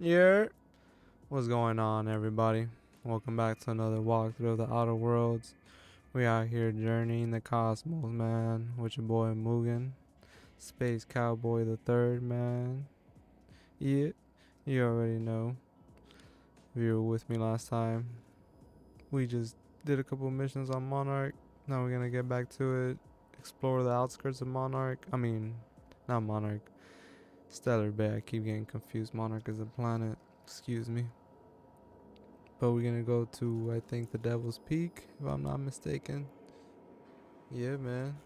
Yeah. What's going on, everybody? Welcome back to another walkthrough of the Outer Worlds. We out here journeying the cosmos, man, with your boy Mugen, Space Cowboy the Third, man. Yeah, you already know. If you were with me last time, we just did a couple missions on Monarch. Now we're gonna get back to it, explore the outskirts of Monarch. Not Monarch, Stellar Bay. I keep getting confused. Monarch is a planet. Excuse me. But we're gonna go to, I think, the Devil's Peak, if I'm not mistaken. Yeah, man.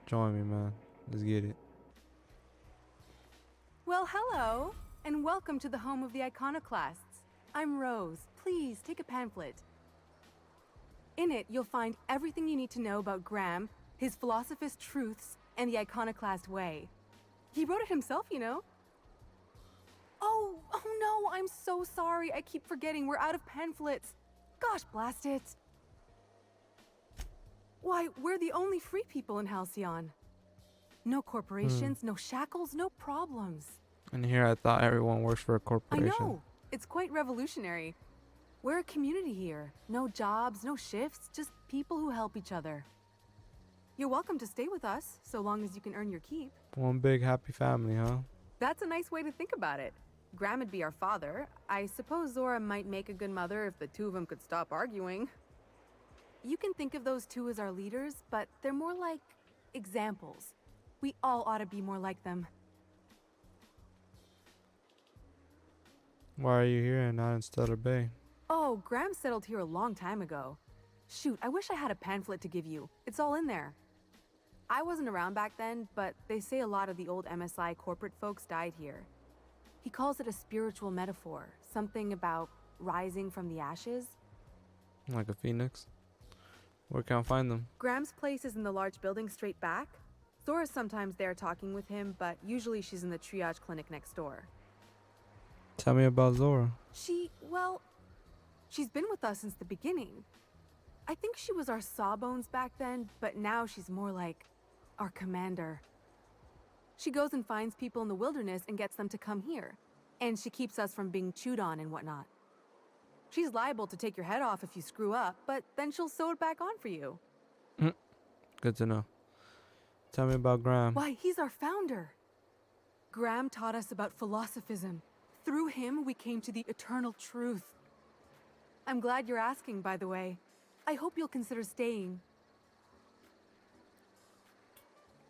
Join me, man. Let's get it. Well, hello, and welcome to the home of the iconoclasts. I'm Rose. Please take a pamphlet. In it, you'll find everything you need to know about Graham, his philosophist truths, and the iconoclast way. He wrote it himself, you know. Oh no, I'm so sorry. I keep forgetting we're out of pamphlets. Gosh, blast it. Why, we're the only free people in Halcyon. No corporations, no shackles, no problems. And here I thought everyone works for a I corporation. know. It's quite revolutionary. We're a community here. No jobs, no shifts, just people who help each other. You're welcome to stay with us, so long as you can earn your keep. One big happy family, huh? That's a nice way to think about it. Graham would be our father. I suppose Zora might make a good mother if the two of them could stop arguing. You can think of those two as our leaders, but they're more like examples. We all ought to be more like them. Why are you here and not in Stellar Bay? Oh, Graham settled here a long time ago. Shoot, I wish I had a pamphlet to give you. It's all in there. I wasn't around back then, but they say a lot of the old MSI corporate folks died here. He calls it a spiritual metaphor, something about rising from the ashes. Like a phoenix? Where can I find them? Graham's place is in the large building straight back. Zora's sometimes there talking with him, but usually she's in the triage clinic next door. Tell me about Zora. She's been with us since the beginning. I think she was our sawbones back then, but now she's more like our commander. She goes and finds people in the wilderness and gets them to come here. And she keeps us from being chewed on and whatnot. She's liable to take your head off if you screw up, but then she'll sew it back on for you. Good to know. Tell me about Graham. Why, he's our founder. Graham taught us about philosophism. Through him, we came to the eternal truth. I'm glad you're asking, by the way. I hope you'll consider staying.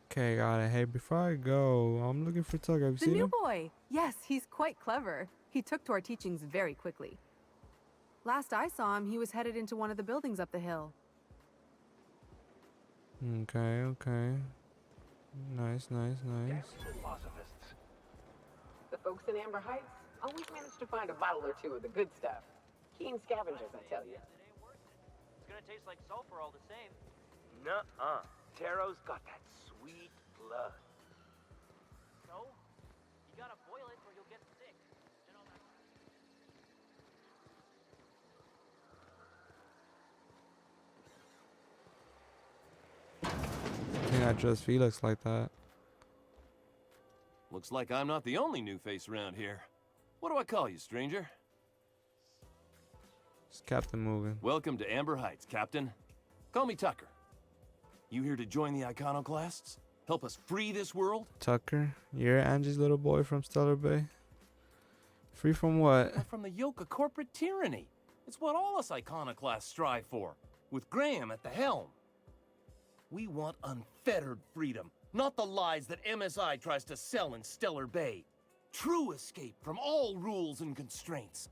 Okay, got it. Hey, before I go, I'm looking for Tucker. Have you The seen new him? boy! Yes, he's quite clever. He took to our teachings very quickly. Last I saw him, he was headed into one of the buildings up the hill. Okay. Nice. The folks in Amber Heights always manage to find a bottle or two of the good stuff. Keen scavengers, I tell you. It's gonna taste like sulfur all the same. Nuh-uh. Taro's got that sweet blood. So, you gotta boil it or you'll get sick. And all that. I think I dressed Felix like that. Looks like I'm not the only new face around here. What do I call you, stranger? It's Captain Mugen. Welcome to Amber Heights, Captain. Call me Tucker. You here to join the iconoclasts? Help us free this world? Tucker, you're Angie's little boy from Stellar Bay. Free from what? Or from the yoke of corporate tyranny? It's what all us iconoclasts strive for, with Graham at the helm. We want unfettered freedom, not the lies that MSI tries to sell in Stellar Bay. True escape from all rules and constraints.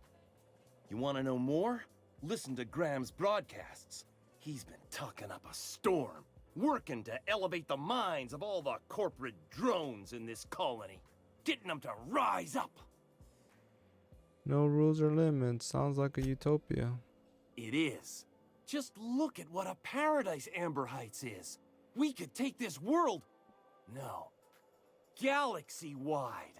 You want to know more? Listen to Graham's broadcasts. He's been tucking up a storm, working to elevate the minds of all the corporate drones in this colony, getting them to rise up. No rules or limits. Sounds like a utopia. It is. Just look at what a paradise Amber Heights is. We could take this world, no, galaxy-wide.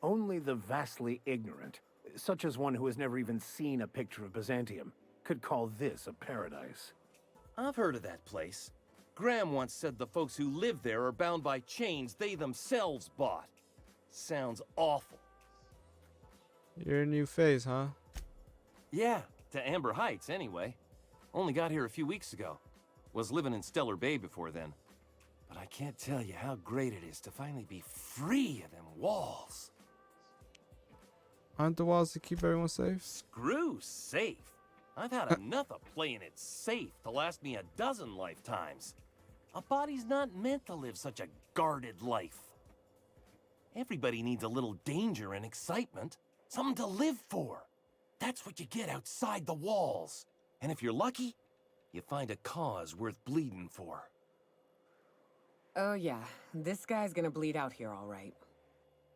Only the vastly ignorant, such as one who has never even seen a picture of Byzantium, could call this a paradise. I've heard of that place. Graham once said the folks who live there are bound by chains they themselves bought. Sounds awful. You're a new face, huh? Yeah, to Amber Heights, anyway. Only got here a few weeks ago. Was living in Stellar Bay before then. But I can't tell you how great it is to finally be free of them walls. Aren't the walls to keep everyone safe? Screw safe. I've had enough of playing it safe to last me a dozen lifetimes. A body's not meant to live such a guarded life. Everybody needs a little danger and excitement. Something to live for. That's what you get outside the walls. And if you're lucky, you find a cause worth bleeding for. Oh yeah, this guy's gonna bleed out here all right.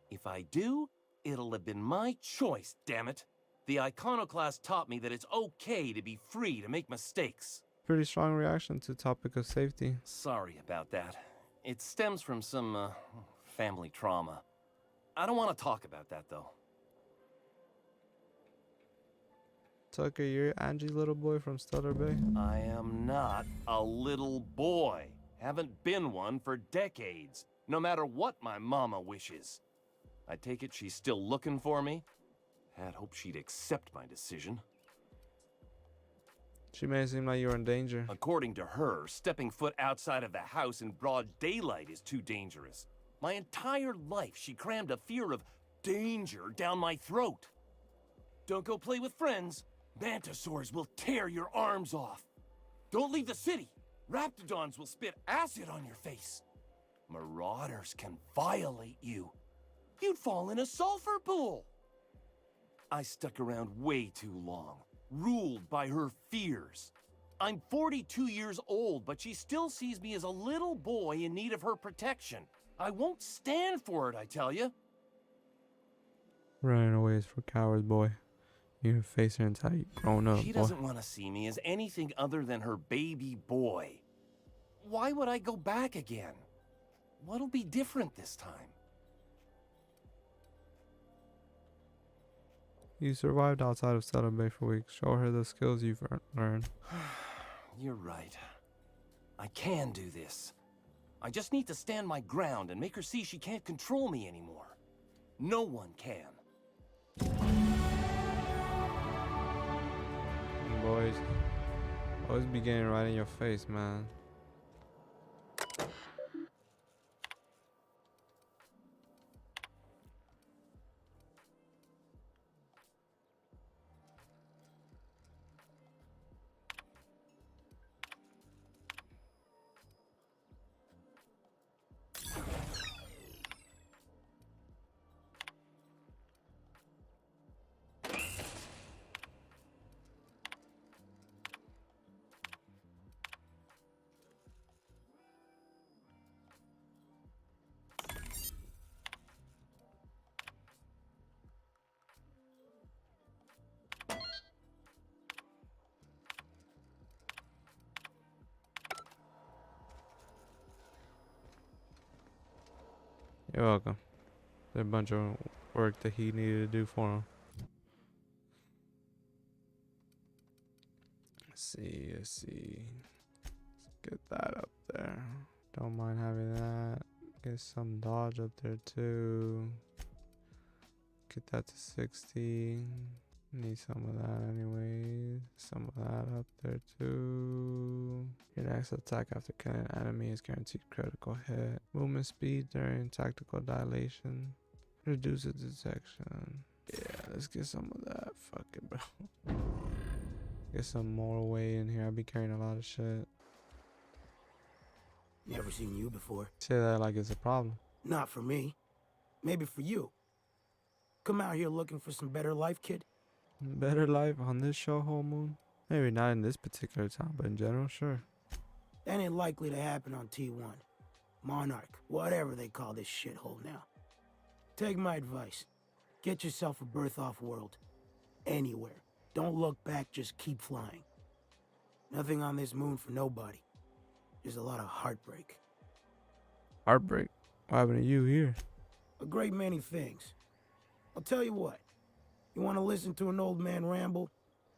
If I do, it'll have been my choice, damn it. The iconoclast taught me that it's okay to be free to make mistakes. Pretty strong reaction to topic of safety. Sorry about that. It stems from some, family trauma. I don't want to talk about that, though. Tucker, you're Angie's little boy from Stellar Bay? I am not a little boy. Haven't been one for decades, no matter what my mama wishes. I take it she's still looking for me? Had hoped she'd accept my decision. She made it seem like you were in danger. According to her, stepping foot outside of the house in broad daylight is too dangerous. My entire life, she crammed a fear of danger down my throat. Don't go play with friends. Mantisaurs will tear your arms off. Don't leave the city. Raptidons will spit acid on your face. Marauders can violate you. You'd fall in a sulfur pool. I stuck around way too long, ruled by her fears. I'm 42 years old, but she still sees me as a little boy in need of her protection. I won't stand for it, I tell you. Running away is for cowards, boy. You face her until you grown up, She boy. doesn't want to see me as anything other than her baby boy. Why would I go back again? What'll be different this time? You survived outside of Stellar Bay for weeks. Show her the skills you've learned. You're right. I can do this. I just need to stand my ground and make her see she can't control me anymore. No one can. Boys, always be getting right in your face, man. You're welcome. There's a bunch of work that he needed to do for him. Let's see. Let's get that up there. Don't mind having that. Get some dodge up there too. Get that to 60. Need some of that anyways. Some of that up there too. Your next attack after killing an enemy is guaranteed critical hit. Movement speed during tactical dilation. Reduces detection. Yeah, let's get some of that. Fuck it, bro. Get some more weight in here. I'll be carrying a lot of shit. Never seen you before. Say that like it's a problem. Not for me. Maybe for you. Come out here looking for some better life, kid? Better life on this show, Whole Moon? Maybe not in this particular town, but in general, sure. That ain't likely to happen on T1. Monarch, whatever they call this shithole now. Take my advice. Get yourself a berth off-world. Anywhere. Don't look back, just keep flying. Nothing on this moon for nobody. There's a lot of heartbreak. Heartbreak? What happened to you here? A great many things. I'll tell you what. You want to listen to an old man ramble?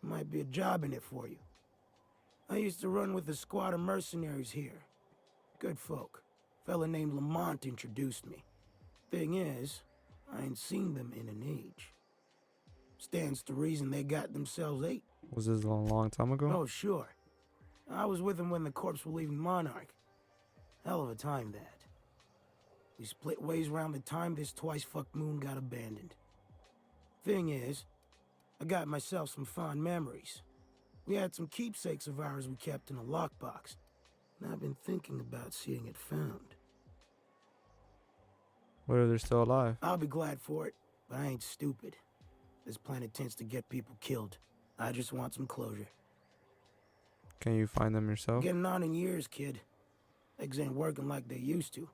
Might be a job in it for you. I used to run with a squad of mercenaries here. Good folk. Fella named Lamont introduced me. Thing is, I ain't seen them in an age. Stands to reason they got themselves ate. Was this a long time ago? Oh, sure. I was with them when the corps were leaving Monarch. Hell of a time, that. We split ways around the time this twice-fucked moon got abandoned. Thing is, I got myself some fond memories. We had some keepsakes of ours we kept in a lockbox, and I've been thinking about seeing it found. What if they're still alive? I'll be glad for it, but I ain't stupid. This planet tends to get people killed. I just want some closure. Can you find them yourself? Getting on in years, kid. Legs ain't working like they used to.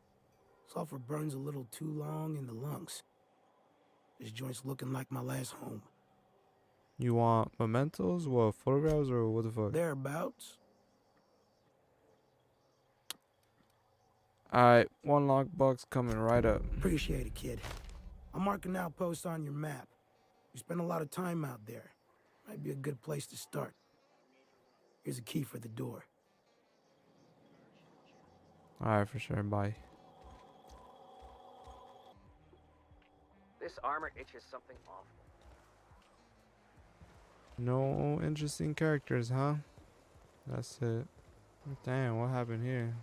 Sulfur burns a little too long in the lungs. This joint's looking like my last home. You want mementos? What, photographs or what the fuck? Thereabouts. Alright, 1 lockbox coming right up. Appreciate it, kid. I'll mark an outpost on your map. You spend a lot of time out there. Might be a good place to start. Here's a key for the door. Alright, for sure, bye. This armor itches something awful. No interesting characters, huh? That's it. Damn, what happened here?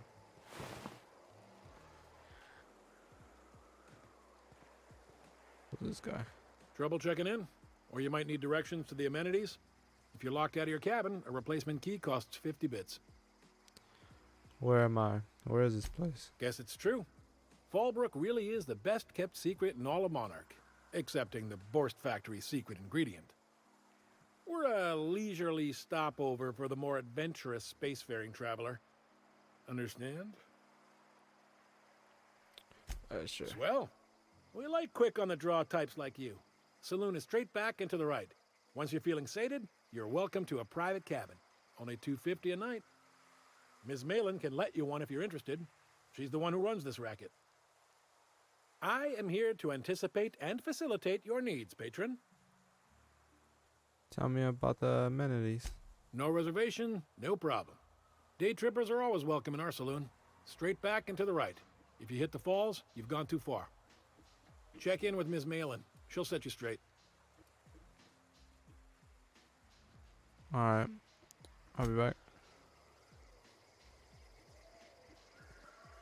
Who's this guy? Trouble checking in? Or you might need directions to the amenities? If you're locked out of your cabin, a replacement key costs 50 bits. Where am I? Where is this place? Guess it's true. Fallbrook really is the best kept secret in all of Monarch, excepting the Borst Factory's secret ingredient. We're a leisurely stopover for the more adventurous spacefaring traveler. Understand? Sure. Swell. We like quick on the draw types like you. Saloon is straight back and to the right. Once you're feeling sated, you're welcome to a private cabin. Only $250 a night. Ms. Malin can let you one if you're interested. She's the one who runs this racket. I am here to anticipate and facilitate your needs, patron. Tell me about the amenities. No reservation, no problem. Day trippers are always welcome in our saloon. Straight back and to the right. If you hit the falls, you've gone too far. Check in with Ms. Malin. She'll set you straight. Alright. I'll be back.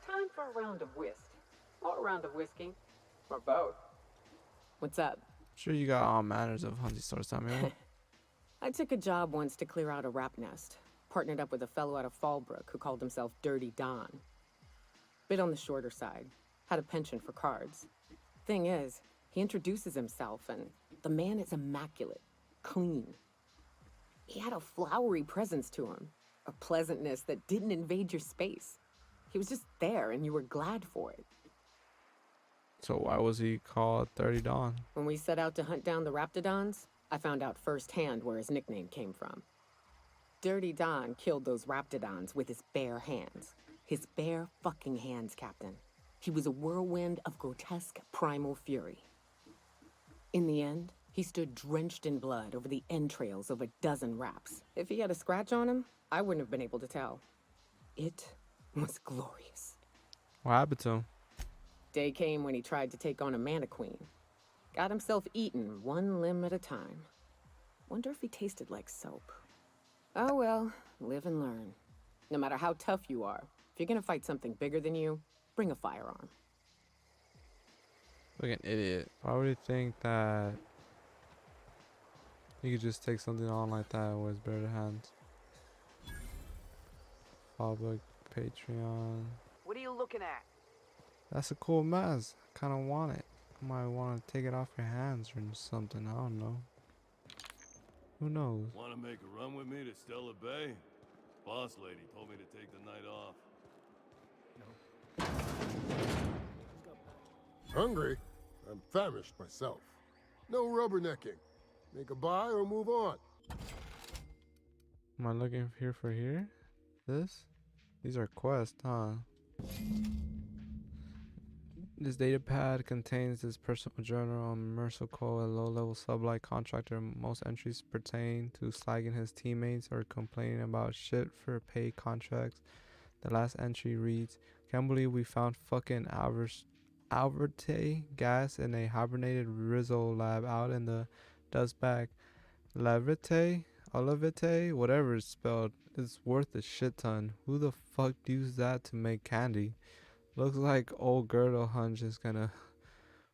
Time for a round of whist. Or a round of whiskey. Or both. What's up? Sure you got all manners of hunty stores, tell me what. I took a job once to clear out a rap nest. Partnered up with a fellow out of Fallbrook who called himself Dirty Don. Bit on the shorter side. Had a penchant for cards. Thing is, he introduces himself and the man is immaculate. Clean. He had a flowery presence to him. A pleasantness that didn't invade your space. He was just there and you were glad for it. So why was he called 30 Dawn? When we set out to hunt down the Raptidons, I found out firsthand where his nickname came from. Dirty Don killed those Raptidons with his bare hands. His bare fucking hands, Captain. He was a whirlwind of grotesque primal fury. In the end, he stood drenched in blood over the entrails of a dozen raps. If he had a scratch on him, I wouldn't have been able to tell. It was glorious. What happened to him? Day came when he tried to take on a Mantiqueen. Got himself eaten one limb at a time. Wonder if he tasted like soap. Oh well, live and learn. No matter how tough you are, if you're gonna fight something bigger than you, bring a firearm. Like an idiot. Why would he think that he could just take something on like that with his bare hands? Public Patreon. What are you looking at? That's a cool mask. Kinda want it. I might want to take it off your hands or something. I don't know. Who knows? Want to make a run with me to Stella Bay? Boss lady told me to take the night off. Hungry? I'm famished myself. No rubbernecking. Make a buy or move on. Am I looking here for here? This? These are quests, huh? This data pad contains his personal journal on Mercical, a low-level sublight contractor. Most entries pertain to slagging his teammates or complaining about shit for paid contracts. The last entry reads, "Can't believe we found fucking Alberte gas in a hibernated Rizzo lab out in the Dustbag Olivete, whatever it's spelled, is worth a shit ton. Who the fuck used that to make candy? Looks like old Girdle Hunch is gonna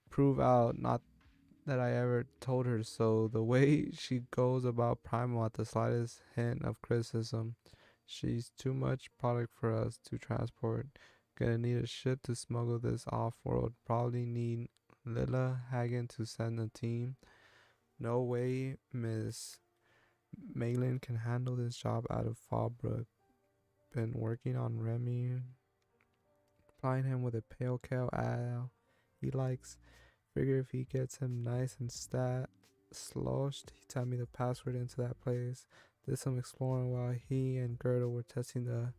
prove out, not that I ever told her so. The way she goes about Primal at the slightest hint of criticism. She's too much product for us to transport. Gonna need a ship to smuggle this off-world. Probably need Lilla Hagen to send a team. No way Miss Malin can handle this job out of Fallbrook. Been working on Remy, supplying him with a pale kale ale he likes. Figure if he gets him nice and sloshed, he tell me the password into that place. Did some exploring while he and Gerda were testing the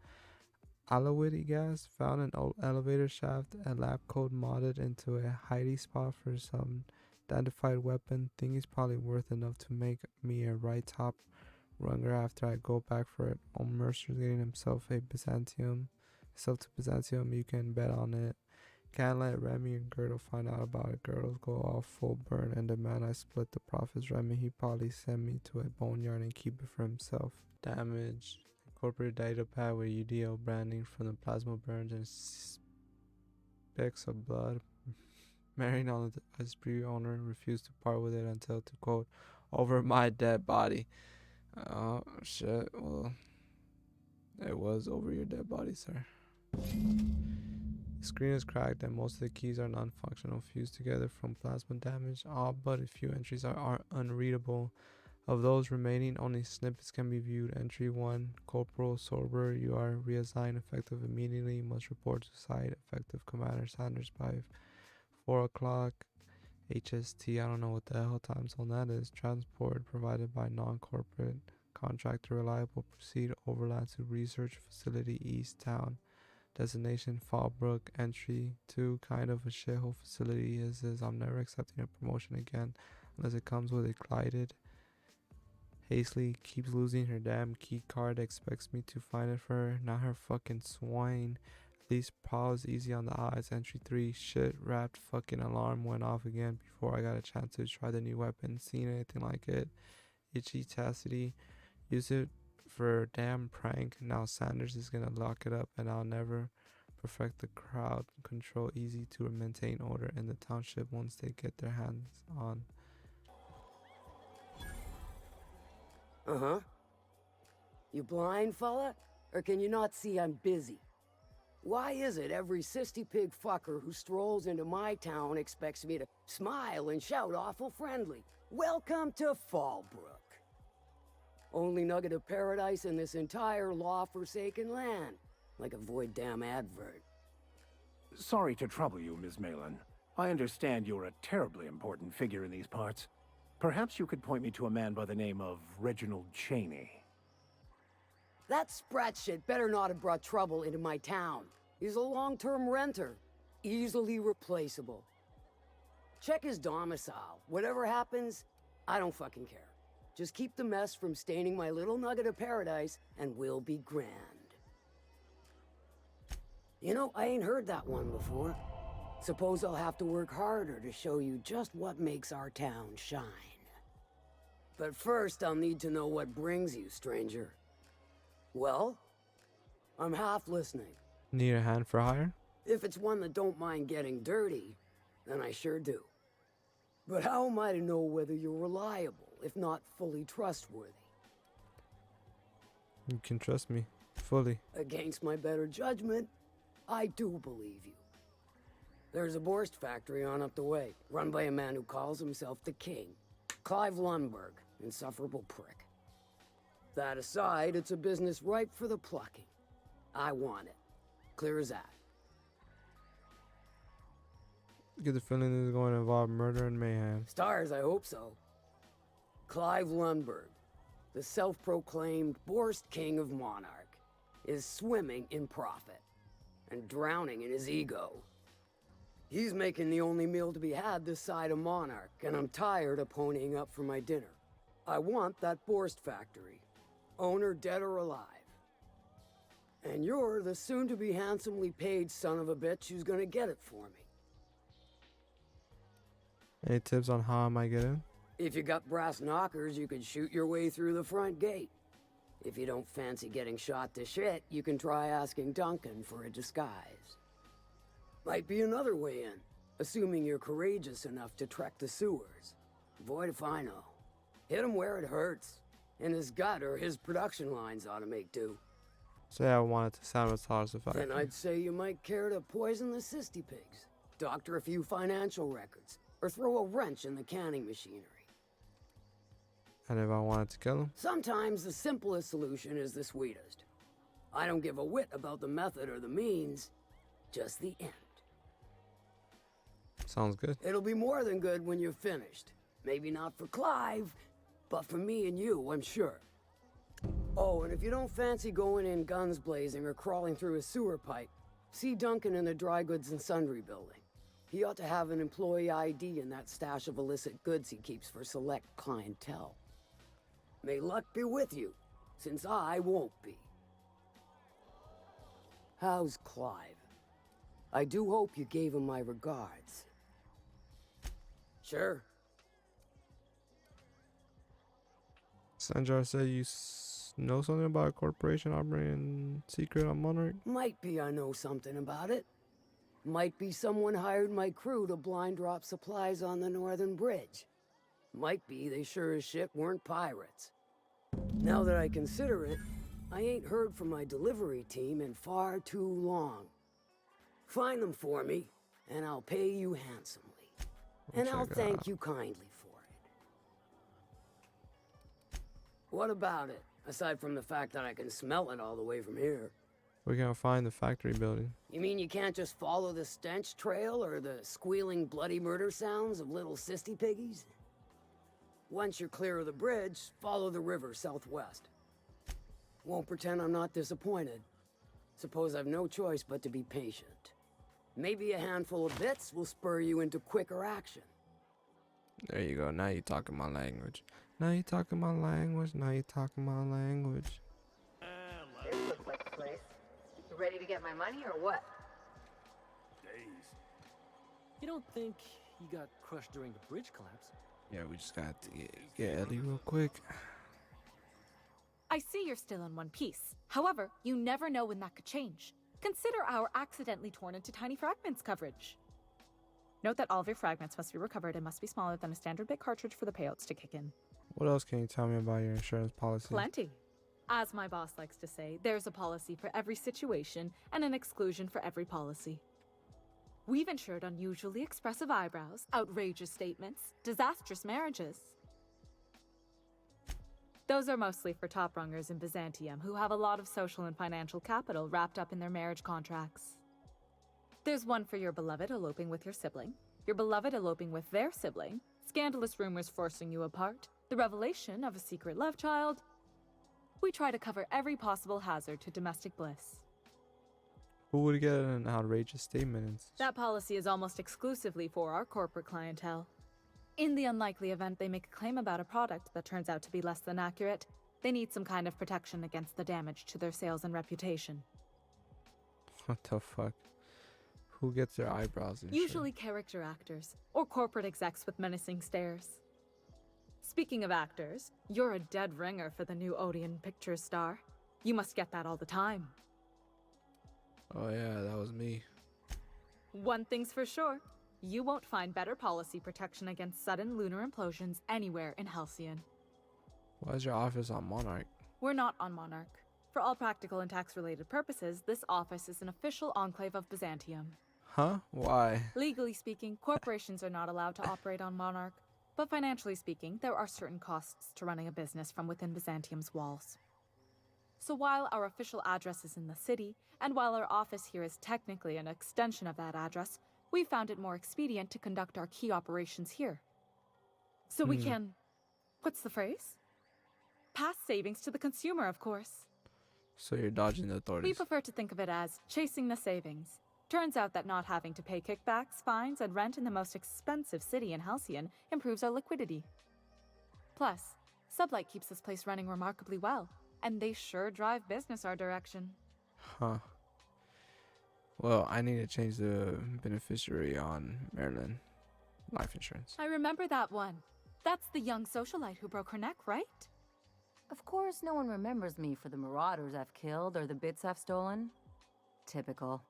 Alawiti gas. Found an old elevator shaft and lab code modded into a hidey spot for some identified weapon. Think he's probably worth enough to make me a right top runner after I go back for it. Old Mercer's getting himself to Byzantium. You can bet on it. Can't let Remy and Girdle find out about it. Girdle go off full burn and demand I split the profits. Remy, he probably send me to a boneyard and keep it for himself. Damage. Corporate data pad with UDO branding from the plasma burns and specks of blood. Marrying on the Esprit owner refused to part with it until, to quote, over my dead body. Oh, shit. Well, it was over your dead body, sir. The screen is cracked and most of the keys are non-functional, fused together from plasma damage. All but a few entries are unreadable. Of those remaining, only snippets can be viewed. Entry 1, Corporal Sorber, you are reassigned effective immediately. Must report to site. Effective Commander Sanders by 4 o'clock. HST, I don't know what the hell time zone that is. Transport provided by non-corporate contractor. Reliable. Proceed overland to Research Facility East Town. Destination Fallbrook. Entry 2, kind of a shithole facility is this. I'm never accepting a promotion again unless it comes with a glided. Hastily keeps losing her damn key card, expects me to find it for her, not her fucking swine. At least pause easy on the eyes. Entry 3, shit wrapped fucking alarm went off again before I got a chance to try the new weapon. Seen anything like it? Itchy Chastity, use it for a damn prank. Now Sanders is gonna lock it up and I'll never perfect the crowd control. Easy to maintain order in the township once they get their hands on. Uh-huh. You blind, fella? Or can you not see I'm busy? Why is it every sissy pig fucker who strolls into my town expects me to smile and shout awful friendly? Welcome to Fallbrook. Only nugget of paradise in this entire law-forsaken land. Like a void damn advert. Sorry to trouble you, Ms. Malin. I understand you're a terribly important figure in these parts. Perhaps you could point me to a man by the name of Reginald Cheney. That sprat shit better not have brought trouble into my town. He's a long-term renter. Easily replaceable. Check his domicile. Whatever happens, I don't fucking care. Just keep the mess from staining my little nugget of paradise, and we'll be grand. You know, I ain't heard that one before. Suppose I'll have to work harder to show you just what makes our town shine. But first, I'll need to know what brings you, stranger. Well, I'm half listening. Need a hand for hire? If it's one that don't mind getting dirty, then I sure do. But how am I to know whether you're reliable, if not fully trustworthy? You can trust me, fully. Against my better judgment, I do believe you. There's a Borst factory on up the way, run by a man who calls himself the King. Clive Lundberg, insufferable prick. That aside, it's a business ripe for the plucking. I want it. Clear as that. Get the feeling this is going to involve murder and mayhem. Stars, I hope so. Clive Lundberg, the self-proclaimed Borst King of Monarch, is swimming in profit and drowning in his ego. He's making the only meal to be had this side of Monarch, and I'm tired of ponying up for my dinner. I want that Borst factory, owner dead or alive. And you're the soon-to-be handsomely paid son of a bitch who's gonna get it for me. Any tips on how I might get in? If you got brass knockers, you could shoot your way through the front gate. If you don't fancy getting shot to shit, you can try asking Duncan for a disguise. Might be another way in, assuming you're courageous enough to trek the sewers. Void if I know. Hit him where it hurts. And his gut or his production lines ought to make do. Say I wanted to sabotage the factory. Then I'd say you might care to poison the cysty pigs, doctor a few financial records, or throw a wrench in the canning machinery. And if I wanted to kill him? Sometimes the simplest solution is the sweetest. I don't give a whit about the method or the means, just the end. Sounds good. It'll be more than good when you're finished. Maybe not for Clive, but for me and you, I'm sure. Oh, and if you don't fancy going in guns blazing or crawling through a sewer pipe, see Duncan in the dry goods and sundry building. He ought to have an employee ID in that stash of illicit goods he keeps for select clientele. May luck be with you, since I won't be. How's Clive? I do hope you gave him my regards. Sure. Sanjar said you know something about a corporation operating secret on Monarch? Might be I know something about it. Might be someone hired my crew to blind drop supplies on the northern bridge. Might be they sure as shit weren't pirates. Now that I consider it, I ain't heard from my delivery team in far too long. Find them for me, and I'll pay you handsomely. And I'll thank you kindly for it. What about it, aside from the fact that I can smell it all the way from here? We can't find the factory building. You mean you can't just follow the stench trail or the squealing bloody murder sounds of little cysty piggies? Once you're clear of the bridge, follow the river southwest. Won't pretend I'm not disappointed. Suppose I've no choice but to be patient. Maybe a handful of bits will spur you into quicker action. There you go. Now you're talking my language. Now you're talking my language. Now you're talking my language. This looks like the place. You ready to get my money or what? Days. You don't think he got crushed during the bridge collapse? Yeah, we just got to get Ellie real quick. I see you're still in one piece. However, you never know when that could change. Consider our accidentally torn into tiny fragments coverage. Note that all of your fragments must be recovered and must be smaller than a standard bit cartridge for the payouts to kick in. What else can you tell me about your insurance policy? Plenty. As my boss likes to say, there's a policy for every situation and an exclusion for every policy. We've insured unusually expressive eyebrows, outrageous statements, disastrous marriages. Those are mostly for top-rungers in Byzantium who have a lot of social and financial capital wrapped up in their marriage contracts. There's one for your beloved eloping with your sibling, your beloved eloping with their sibling, scandalous rumors forcing you apart, the revelation of a secret love child. We try to cover every possible hazard to domestic bliss. Who would get an outrageous statement? That policy is almost exclusively for our corporate clientele. In the unlikely event they make a claim about a product that turns out to be less than accurate, they need some kind of protection against the damage to their sales and reputation. What the fuck? Who gets their eyebrows insured? Usually character actors, or corporate execs with menacing stares. Speaking of actors, you're a dead ringer for the new Odeon Pictures star. You must get that all the time. Oh yeah, that was me. One thing's for sure. You won't find better policy protection against sudden lunar implosions anywhere in Halcyon. Why is your office on Monarch? We're not on Monarch. For all practical and tax-related purposes, this office is an official enclave of Byzantium. Huh? Why? Legally speaking, corporations are not allowed to operate on Monarch, but financially speaking, there are certain costs to running a business from within Byzantium's walls. So while our official address is in the city, and while our office here is technically an extension of that address, we found it more expedient to conduct our key operations here. So we can... what's the phrase? Pass savings to the consumer, of course. So you're dodging the authorities. We prefer to think of it as chasing the savings. Turns out that not having to pay kickbacks, fines, and rent in the most expensive city in Halcyon improves our liquidity. Plus, Sublight keeps this place running remarkably well, and they sure drive business our direction. Huh. Well, I need to change the beneficiary on Maryland life insurance. I remember that one. That's the young socialite who broke her neck, right? Of course, no one remembers me for the marauders I've killed or the bits I've stolen. Typical.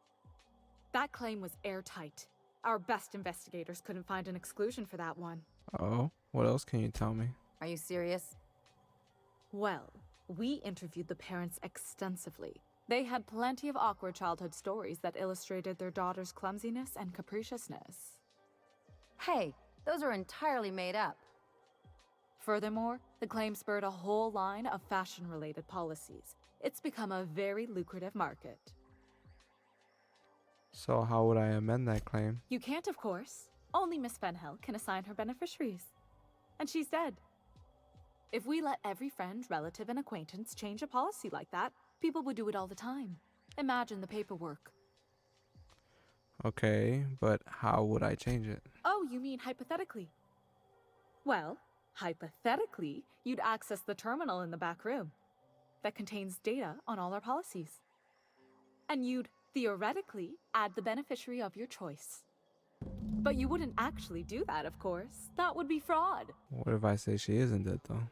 That claim was airtight. Our best investigators couldn't find an exclusion for that one. Oh, what else can you tell me? Are you serious? Well, we interviewed the parents extensively. They had plenty of awkward childhood stories that illustrated their daughter's clumsiness and capriciousness. Hey, those are entirely made up. Furthermore, the claim spurred a whole line of fashion-related policies. It's become a very lucrative market. So how would I amend that claim? You can't, of course. Only Miss Fenhill can assign her beneficiaries. And she's dead. If we let every friend, relative, and acquaintance change a policy like that, people would do it all the time. Imagine the paperwork. Okay, but how would I change it? Oh, you mean hypothetically? Well, hypothetically, you'd access the terminal in the back room that contains data on all our policies. And you'd theoretically add the beneficiary of your choice. But you wouldn't actually do that, of course. That would be fraud. What if I say she isn't dead, though?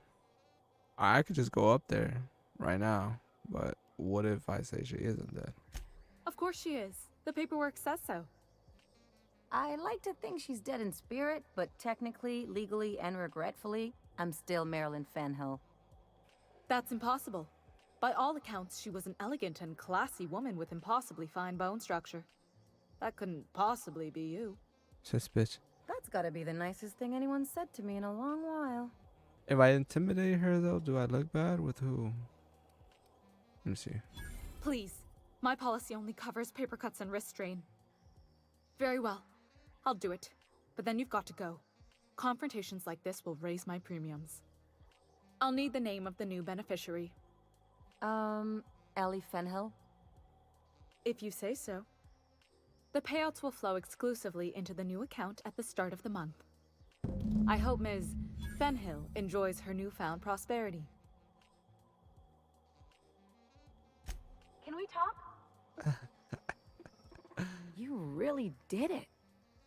I could just go up there right now, but what if I say she isn't dead? Of course she is. The paperwork says so. I like to think she's dead in spirit, but technically, legally, and regretfully, I'm still Marilyn Fenhill. That's impossible. By all accounts, she was an elegant and classy woman with impossibly fine bone structure. That couldn't possibly be you. Sis bitch. That's gotta be the nicest thing anyone's said to me in a long while. If I intimidate her, though, do I look bad with who? Let me see. Please. My policy only covers paper cuts and wrist strain. Very well. I'll do it. But then you've got to go. Confrontations like this will raise my premiums. I'll need the name of the new beneficiary. Ellie Fenhill? If you say so. The payouts will flow exclusively into the new account at the start of the month. I hope Ms. Fenhill enjoys her newfound prosperity. Can we talk? You really did it.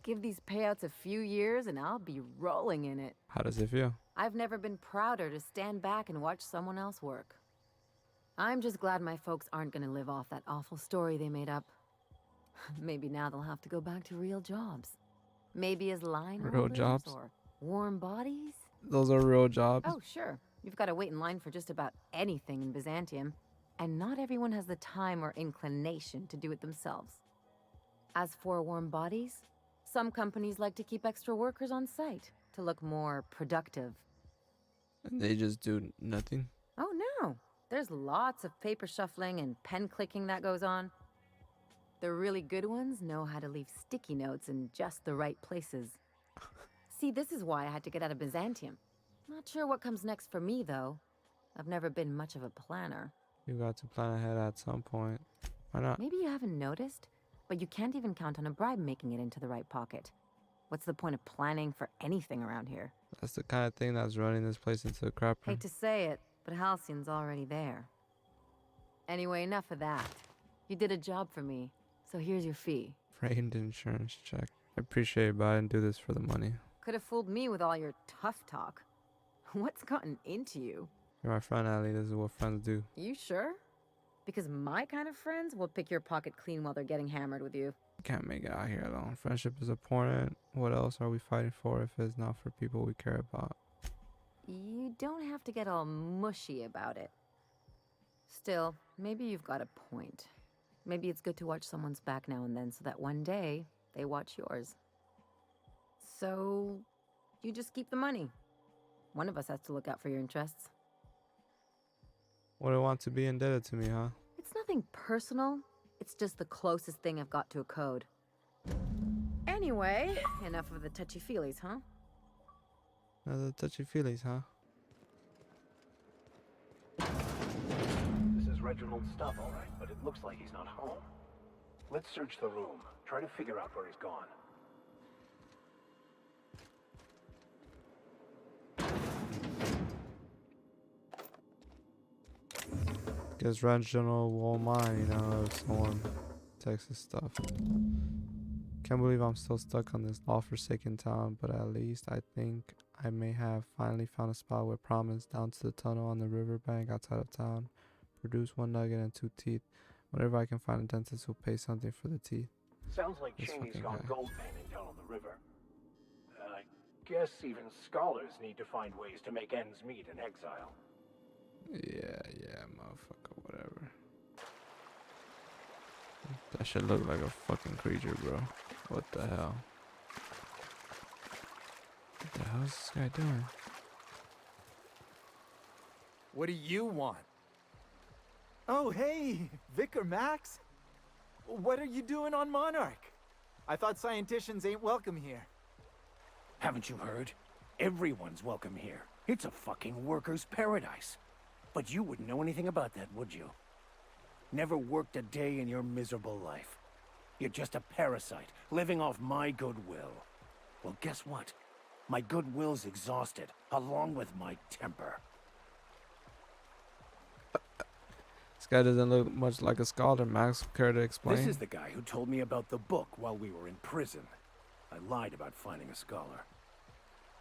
Give these payouts a few years and I'll be rolling in it. How does it feel? I've never been prouder to stand back and watch someone else work. I'm just glad my folks aren't gonna live off that awful story they made up. Maybe now they'll have to go back to real jobs. Maybe as line Real holders jobs? or warm bodies. Those are real jobs? Oh, sure. You've got to wait in line for just about anything in Byzantium. And not everyone has the time or inclination to do it themselves. As for warm bodies, some companies like to keep extra workers on site to look more productive. And they just do nothing? Oh, no. There's lots of paper shuffling and pen clicking that goes on. The really good ones know how to leave sticky notes in just the right places. See, this is why I had to get out of Byzantium. Not sure what comes next for me, though. I've never been much of a planner. You got to plan ahead at some point. Why not? Maybe you haven't noticed, but you can't even count on a bribe making it into the right pocket. What's the point of planning for anything around here? That's the kind of thing that's running this place into a crapper. Hate to say it, but Halcyon's already there. Anyway, enough of that. You did a job for me, so here's your fee. Framed insurance check. I appreciate it, but I didn't do this for the money. Could have fooled me with all your tough talk. What's gotten into you? You're my friend, Allie. This is what friends do. You sure? Because my kind of friends will pick your pocket clean while they're getting hammered with you. Can't make it out here alone. Friendship is important. What else are we fighting for if it's not for people we care about? You don't have to get all mushy about it. Still, maybe you've got a point. Maybe it's good to watch someone's back now and then so that one day they watch yours. So, you just keep the money. One of us has to look out for your interests. What do you want to be indebted to me, huh? It's nothing personal. It's just the closest thing I've got to a code. Anyway, enough of the touchy-feelies, huh? The touchy-feelies, huh? This is Reginald's stuff, all right, but it looks like he's not home. Let's search the room. Try to figure out where he's gone. Guess Reginald won't mind, you know, if someone texts his stuff. Can't believe I'm still stuck on this all-forsaken town, but at least I think I may have finally found a spot with promise down to the tunnel on the riverbank outside of town. Produce 1 nugget and 2 teeth. Whenever I can find a dentist who'll pay something for the teeth. Sounds like This Cheney's fucking gone guy. gold panning down on the river. I guess even scholars need to find ways to make ends meet in exile. Yeah, motherfucker, whatever. That shit look like a fucking creature, bro. What the hell? What the hell is this guy doing? What do you want? Oh, hey, Vicar Max. What are you doing on Monarch? I thought scienticians ain't welcome here. Haven't you heard? Everyone's welcome here. It's a fucking worker's paradise. But you wouldn't know anything about that, would you? Never worked a day in your miserable life. You're just a parasite, living off my goodwill. Well, guess what? My goodwill's exhausted, along with my temper. This guy doesn't look much like a scholar, Max. Care to explain? This is the guy who told me about the book while we were in prison. I lied about finding a scholar.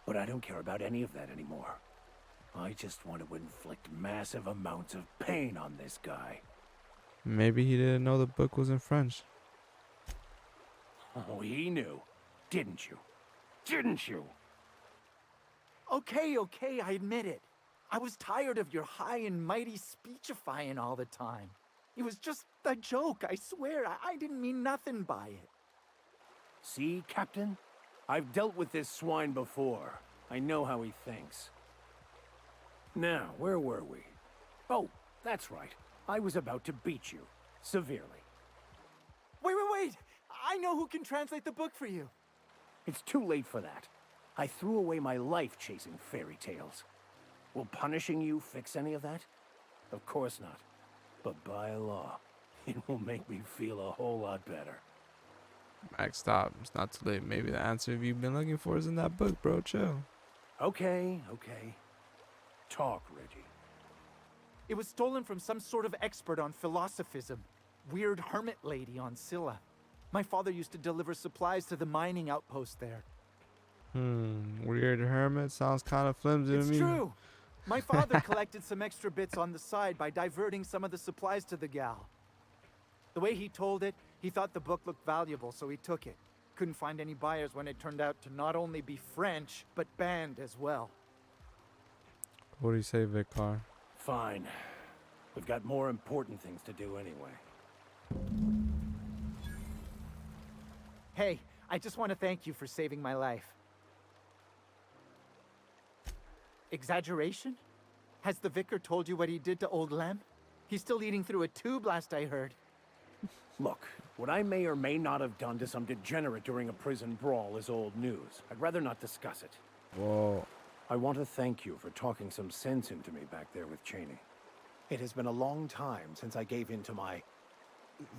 But I don't care about any of that anymore. I just want to inflict massive amounts of pain on this guy. Maybe he didn't know the book was in French. Oh, he knew. Didn't you? Didn't you? Okay, I admit it. I was tired of your high and mighty speechifying all the time. It was just a joke, I swear. I didn't mean nothing by it. See, Captain? I've dealt with this swine before. I know how he thinks. Now, where were we? Oh, that's right. I was about to beat you. Severely. Wait! I know who can translate the book for you. It's too late for that. I threw away my life chasing fairy tales. Will punishing you fix any of that? Of course not. But by law, it will make me feel a whole lot better. Max, stop. It's not too late. Maybe the answer you've been looking for is in that book, bro. Chill. Okay. Talk, Reggie. It was stolen from some sort of expert on philosophism. Weird hermit lady on Scylla. My father used to deliver supplies to the mining outpost there. Weird hermit sounds kind of flimsy to me. It's true. My father collected some extra bits on the side by diverting some of the supplies to the gal. The way he told it, he thought the book looked valuable, so he took it. Couldn't find any buyers when it turned out to not only be French, but banned as well. What do you say, Vicar? Fine. We've got more important things to do anyway. Hey, I just want to thank you for saving my life. Exaggeration? Has the vicar told you what he did to old Lem? He's still eating through a tube, last I heard. Look, what I may or may not have done to some degenerate during a prison brawl is old news. I'd rather not discuss it. Whoa. I want to thank you for talking some sense into me back there with Cheney. It has been a long time since I gave in to my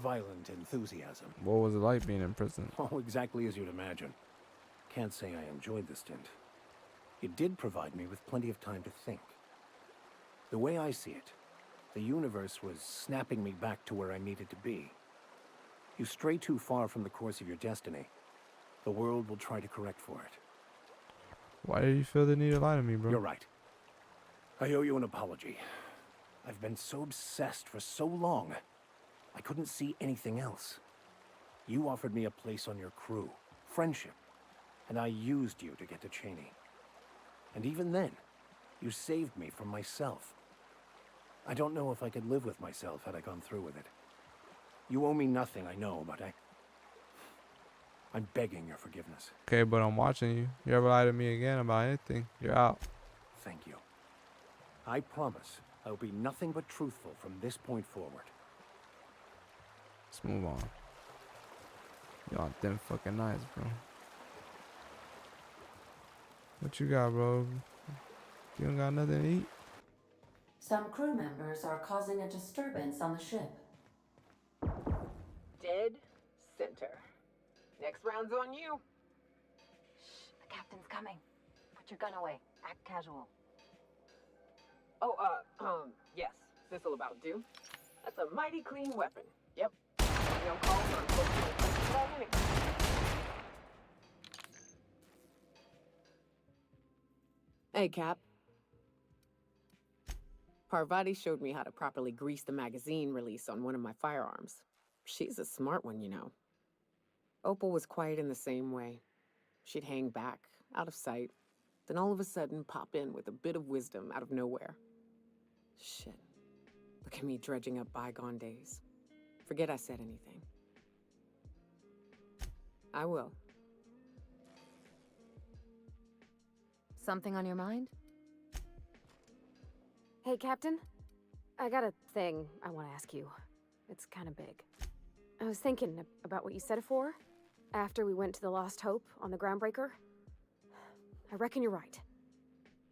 violent enthusiasm. What was it like being in prison? Oh, exactly as you'd imagine. Can't say I enjoyed the stint. It did provide me with plenty of time to think. The way I see it, the universe was snapping me back to where I needed to be. You stray too far from the course of your destiny, the world will try to correct for it. Why did you feel the need to lie to me, bro? You're right. I owe you an apology. I've been so obsessed for so long, I couldn't see anything else. You offered me a place on your crew, friendship, and I used you to get to Cheney. And even then, you saved me from myself. I don't know if I could live with myself had I gone through with it. You owe me nothing, I know, but I'm begging your forgiveness. Okay, but I'm watching you. You ever lie to me again about anything, you're out. Thank you. I promise I'll be nothing but truthful from this point forward. Let's move on. You're on thin fucking ice, bro. What you got, bro? You don't got nothing to eat? Some crew members are causing a disturbance on the ship. Dead center. Next round's on you. Shh, the captain's coming. Put your gun away. Act casual. Oh, yes. This'll about do. That's a mighty clean weapon. Yep. No call for Hey, Cap. Parvati showed me how to properly grease the magazine release on one of my firearms. She's a smart one, you know. Opal was quiet in the same way. She'd hang back, out of sight, then all of a sudden pop in with a bit of wisdom out of nowhere. Shit. Look at me dredging up bygone days. Forget I said anything. I will. Something on your mind? Hey, Captain. I got a thing I want to ask you. It's kind of big. I was thinking about what you said before, after we went to the Lost Hope on the Groundbreaker. I reckon you're right.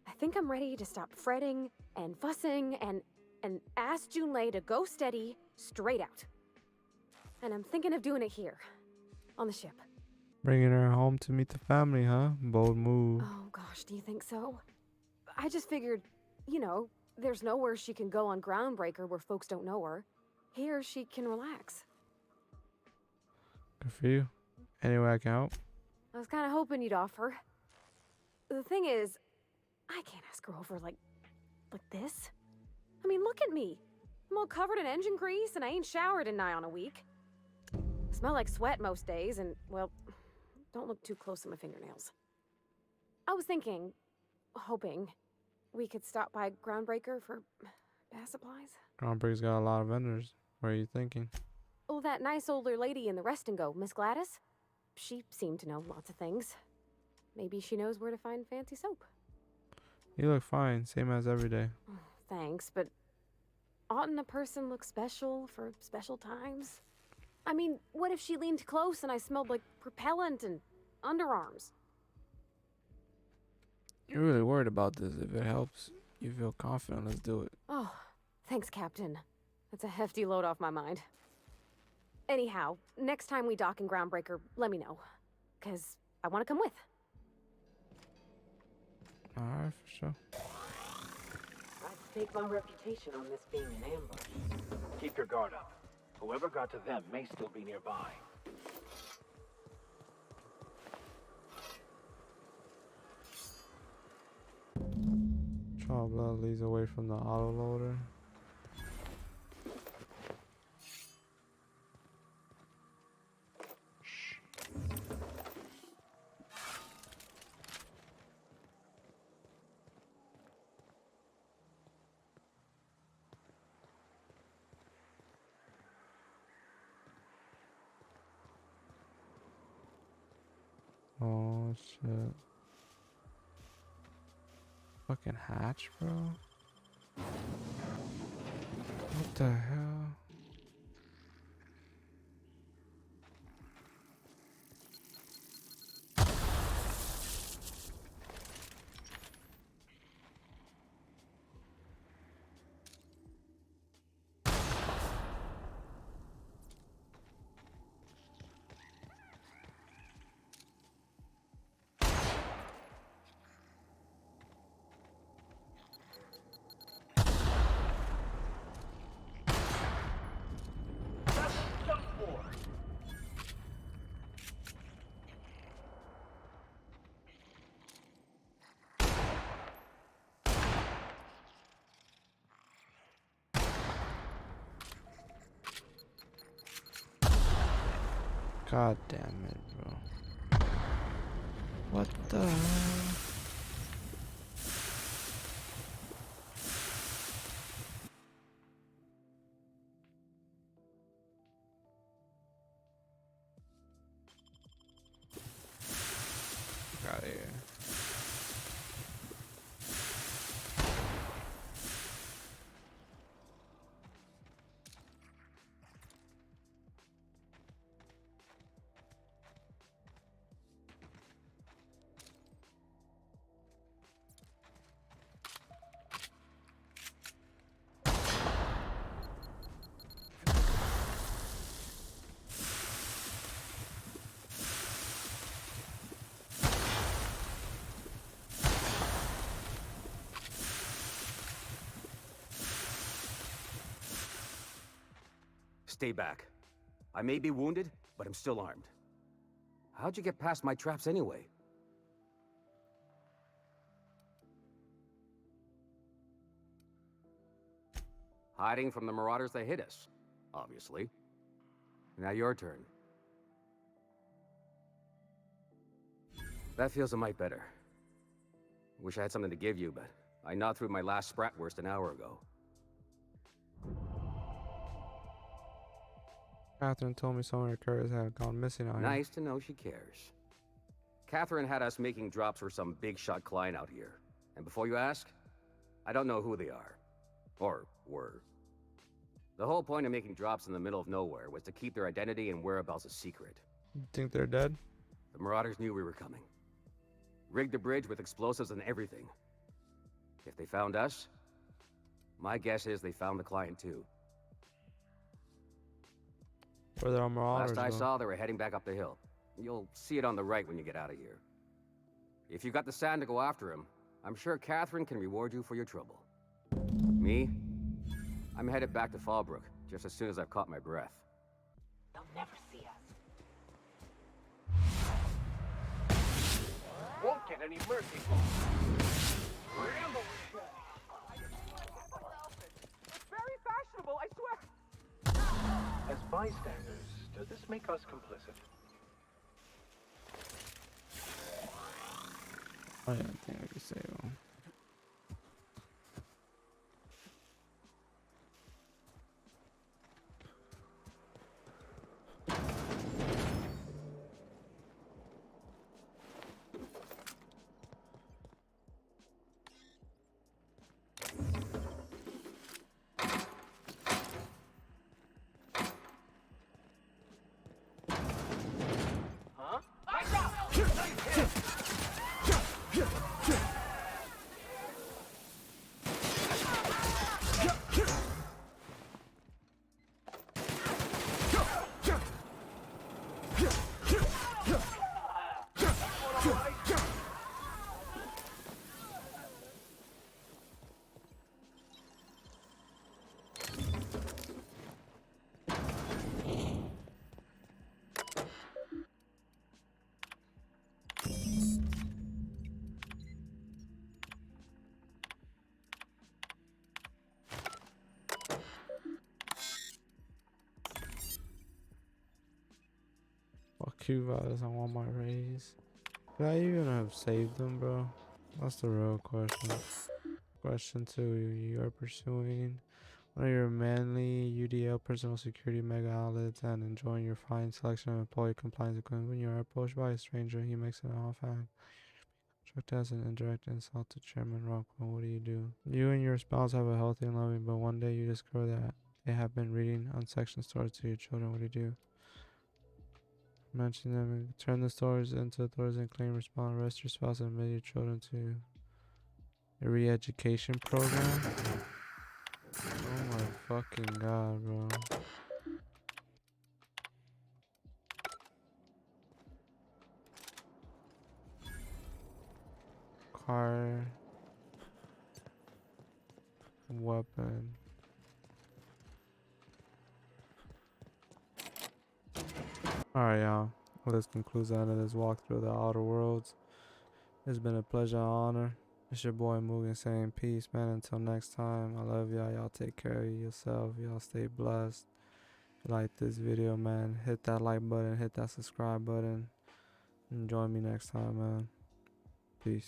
I think I'm ready to stop fretting and fussing and ask Junlei to go steady, straight out. And I'm thinking of doing it here, on the ship. Bringing her home to meet the family, huh? Bold move. Oh gosh, do you think so? I just figured, you know, there's nowhere she can go on Groundbreaker where folks don't know her. Here she can relax. Good for you. Any way I can help? I was kind of hoping you'd offer. The thing is, I can't ask her over like this. I mean, look at me. I'm all covered in engine grease and I ain't showered in nigh on a week. I smell like sweat most days and, well, don't look too close at my fingernails. I was thinking, hoping, we could stop by Groundbreaker for bath supplies. Groundbreaker's got a lot of vendors. What are you thinking? Oh, that nice older lady in the rest and go, Miss Gladys? She seemed to know lots of things. Maybe she knows where to find fancy soap. You look fine, same as every day. Thanks, but oughtn't a person look special for special times? I mean, what if she leaned close and I smelled like propellant and underarms? You're really worried about this. If it helps you feel confident, let's do it. Oh, thanks, Captain. That's a hefty load off my mind. Anyhow, next time we dock in Groundbreaker, let me know. 'Cause I want to come with. Alright, for sure. I'd stake my reputation on this being an ambush. Keep your guard up. Whoever got to them may still be nearby. Trial blood leads away from the autoloader. Oh shit. Fucking hatch, bro. What the hell? God damn it, bro. What the hell? Get out of here. Stay back. I may be wounded, but I'm still armed. How'd you get past my traps anyway? hiding from the marauders that hit us, obviously. Now your turn. That feels a mite better. Wish I had something to give you, but I gnawed through my last Spratwurst an hour ago. Catherine told me some of her couriers had gone missing out here. Nice to know she cares. Catherine had us making drops for some big shot client out here. And before you ask, I don't know who they are. Or were. The whole point of making drops in the middle of nowhere was to keep their identity and whereabouts a secret. You think they're dead? The marauders knew we were coming. Rigged the bridge with explosives and everything. If they found us, my guess is they found the client too. Where they're marauders, Last I though. saw, they were heading back up the hill. You'll see it on the right when you get out of here. If you got the sand to go after him, I'm sure Catherine can reward you for your trouble. Me? I'm headed back to Fallbrook, just as soon as I've caught my breath. They'll never see us. Won't get any mercy. It's very fashionable, I swear. As bystanders, does this make us complicit? I don't think I can say one. Fuck you guys, I want my raise. Could I even have saved them, bro? That's the real question. Question 2. You are pursuing one of your manly UDL personal security mega outlets and enjoying your fine selection of employee compliance equipment. When you are approached by a stranger, he makes an offhand construct as an indirect insult to Chairman Rockwell. What do? You and your spouse have a healthy and loving, but one day you discover that they have been reading unsection stories to your children. What do? Mention them and turn the stories into authorities and claim respond. Arrest your spouse and admit your children to a re-education program. Oh my fucking god, bro. Car. Weapon. Alright, y'all. Well, this concludes the end of this walkthrough of the Outer Worlds. It's been a pleasure and honor. It's your boy Mugen saying peace, man. Until next time, I love y'all. Y'all take care of yourself. Y'all stay blessed. If you like this video, man, hit that like button, hit that subscribe button, and join me next time, man. Peace.